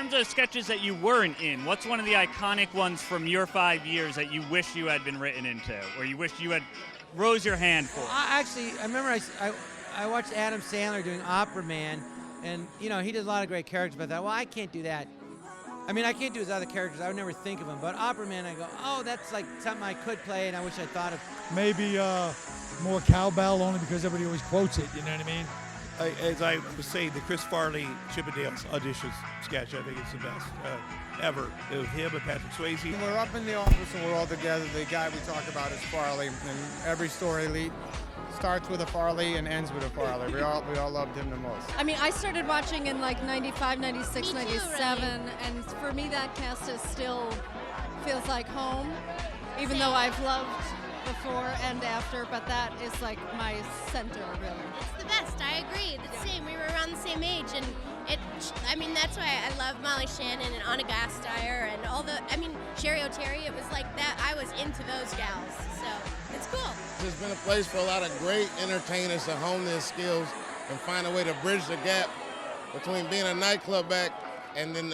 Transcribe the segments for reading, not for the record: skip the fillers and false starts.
terms of sketches that you weren't in, what's one of the iconic ones from your 5 years that you wish you had been written into, or you wish you had rose your hand for? I remember I watched Adam Sandler doing Opera Man, and he did a lot of great characters, but I thought, well, I can't do that. I mean, I can't do his other characters. I would never think of him. But Opera Man, I go, oh, that's like something I could play, and I wish I thought of. Maybe more cowbell, only because everybody always quotes it. You know what I mean? As I was saying, the Chris Farley Chippendales audition sketch, I think it's the best ever. It was him and Patrick Swayze. We're up in the office and we're all together. The guy we talk about is Farley, and every story starts with a Farley and ends with a Farley. We all loved him the most. I mean, I started watching in like 95, 96, Me too, 97, really. and for me that cast is still feels like home, even though I've loved before and after, but that is like my center, really. It's the best. I agree. The same. We were around the same age, and that's why I love Molly Shannon and Anna Gasteyer and all Sherry O'Terry. It was like that. I was into those gals, so it's cool. It's been a place for a lot of great entertainers to hone their skills and find a way to bridge the gap between being a nightclub act and then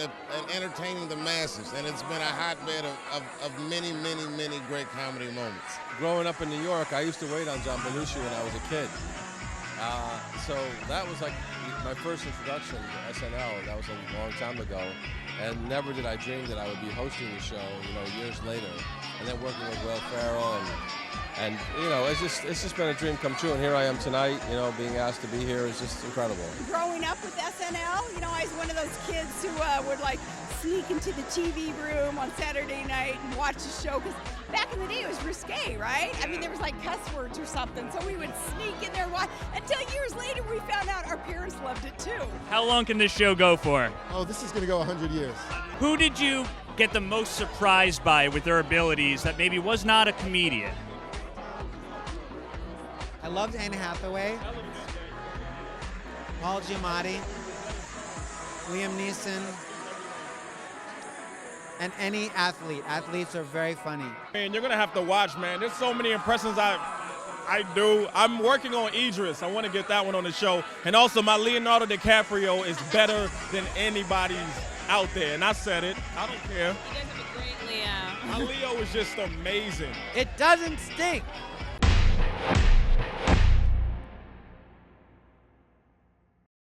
entertaining the masses. And it's been a hotbed of many, many, many great comedy moments. Growing up in New York, I used to wait on John Belushi when I was a kid. So that was like my first introduction to SNL. That was a long time ago. And never did I dream that I would be hosting the show, years later. And then working with Will Ferrell and it's just been a dream come true. And here I am tonight, being asked to be here is just incredible. Growing up with SNL, I was one of those kids who would like sneak into the TV room on Saturday night and watch the show, because back in the day it was risque, right? I mean, there was like cuss words or something, so we would sneak in there and watch, until years later we found out our parents loved it too. How long can this show go for? Oh, this is going to go 100 years. Who did you get the most surprised by with their abilities that maybe was not a comedian? I loved Anne Hathaway, Paul Giamatti, Liam Neeson, and any athlete. Athletes are very funny. Man, you're gonna have to watch, man. There's so many impressions I do. I'm working on Idris. I want to get that one on the show. And also, my Leonardo DiCaprio is better than anybody's out there. And I said it. I don't care. You guys have a great Leo. My Leo is just amazing. It doesn't stink.